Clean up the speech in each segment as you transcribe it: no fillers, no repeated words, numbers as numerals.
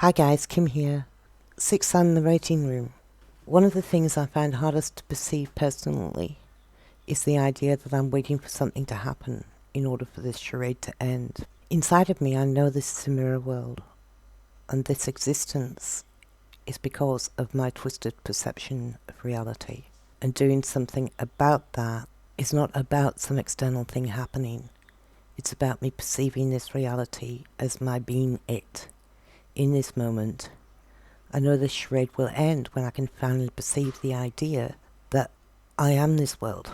Hi guys, Kim here. Sixth Sun in the Waiting Room. One of the things I find hardest to perceive personally is the idea that I'm waiting for something to happen in order for this charade to end. Inside of me I know this is a mirror world, and this existence is because of my twisted perception of reality. And doing something about that is not about some external thing happening. It's about me perceiving this reality as my being it. In this moment, I know this charade will end when I can finally perceive the idea that I am this world,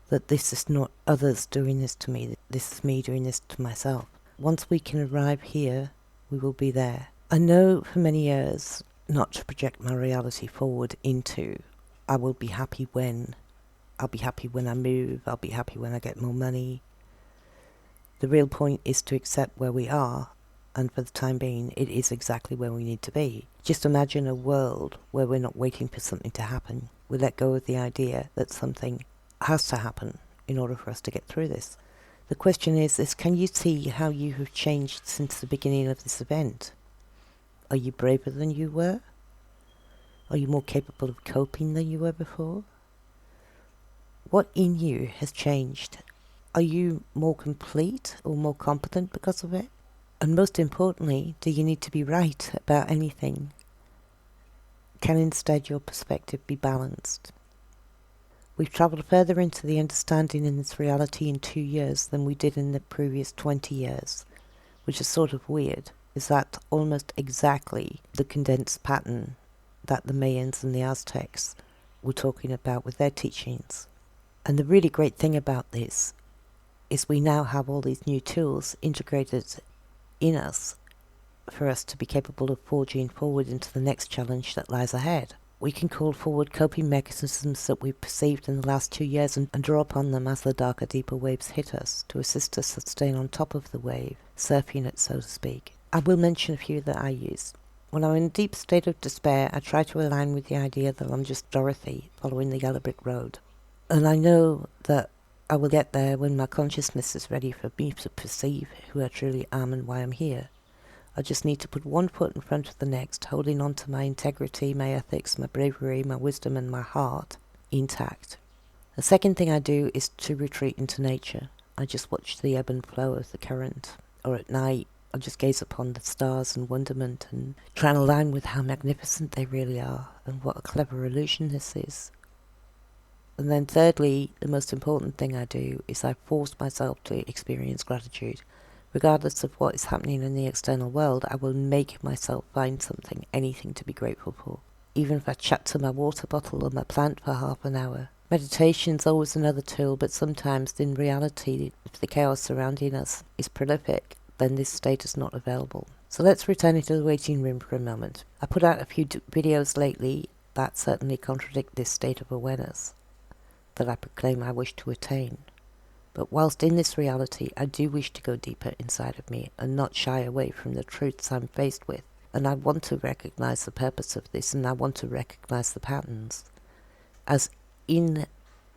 that this is not others doing this to me, this is me doing this to myself. Once we can arrive here, we will be there. I know for many years not to project my reality forward into I will be happy when, I'll be happy when I move, I'll be happy when I get more money. The real point is to accept where we are, and for the time being, it is exactly where we need to be. Just imagine a world where we're not waiting for something to happen. We let go of the idea that something has to happen in order for us to get through this. The question is can you see how you have changed since the beginning of this event? Are you braver than you were? Are you more capable of coping than you were before? What in you has changed? Are you more complete or more competent because of it? And most importantly, do you need to be right about anything? Can instead your perspective be balanced? We've travelled further into the understanding in this reality in 2 years than we did in the previous 20 years, which is sort of weird. Is that almost exactly the condensed pattern that the Mayans and the Aztecs were talking about with their teachings? And the really great thing about this is we now have all these new tools integrated in us for us to be capable of forging forward into the next challenge that lies ahead. We can call forward coping mechanisms that we've perceived in the last 2 years and draw upon them as the darker, deeper waves hit us to assist us at staying on top of the wave, surfing it, so to speak. I will mention a few that I use. When I'm in a deep state of despair, I try to align with the idea that I'm just Dorothy following the yellow brick road. And I know that I will get there when my consciousness is ready for me to perceive who I truly am and why I'm here. I just need to put one foot in front of the next, holding on to my integrity, my ethics, my bravery, my wisdom and my heart intact. The second thing I do is to retreat into nature. I just watch the ebb and flow of the current. Or at night, I just gaze upon the stars in wonderment and try and align with how magnificent they really are and what a clever illusion this is. And then thirdly, the most important thing I do is I force myself to experience gratitude. Regardless of what is happening in the external world, I will make myself find something, anything to be grateful for. Even if I chat to my water bottle or my plant for half an hour. Meditation's always another tool, but sometimes in reality, if the chaos surrounding us is prolific, then this state is not available. So let's return to the waiting room for a moment. I put out a few videos lately that certainly contradict this state of awareness that I proclaim I wish to attain. But whilst in this reality, I do wish to go deeper inside of me and not shy away from the truths I'm faced with. And I want to recognize the purpose of this, and I want to recognize the patterns as in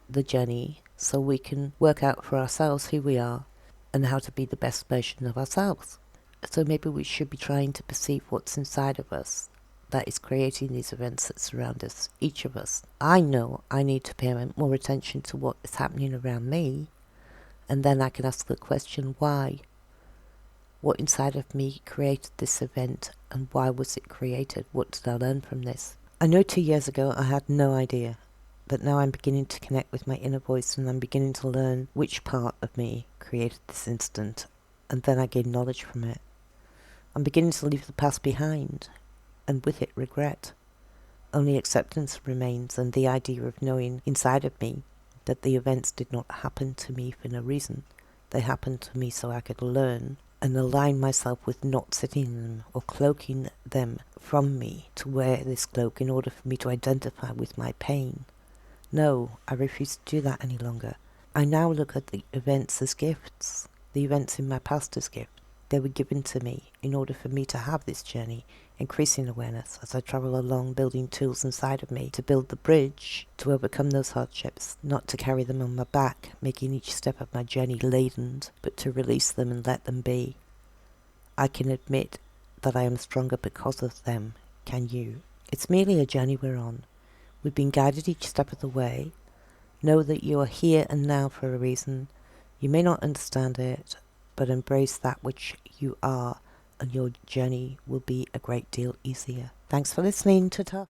the journey so we can work out for ourselves who we are and how to be the best version of ourselves. So maybe we should be trying to perceive what's inside of us that is creating these events that surround us, each of us. I know I need to pay more attention to what is happening around me, and then I can ask the question, why? What inside of me created this event, and why was it created? What did I learn from this? I know 2 years ago I had no idea, but now I'm beginning to connect with my inner voice, and I'm beginning to learn which part of me created this instant, and then I gain knowledge from it. I'm beginning to leave the past behind, and with it regret. Only acceptance remains, and the idea of knowing inside of me that the events did not happen to me for no reason. They happened to me so I could learn and align myself with not sitting in them or cloaking them from me to wear this cloak in order for me to identify with my pain. No, I refuse to do that any longer. I now look at the events as gifts, the events in my past as gifts. They were given to me in order for me to have this journey, increasing awareness as I travel along, building tools inside of me to build the bridge to overcome those hardships, not to carry them on my back, making each step of my journey laden, but to release them and let them be. I can admit that I am stronger because of them, can you. It's merely a journey we're on. We've been guided each step of the way. Know that you are here and now for a reason. You may not understand it, but embrace that which you are, and your journey will be a great deal easier. Thanks for listening. Ta-ta.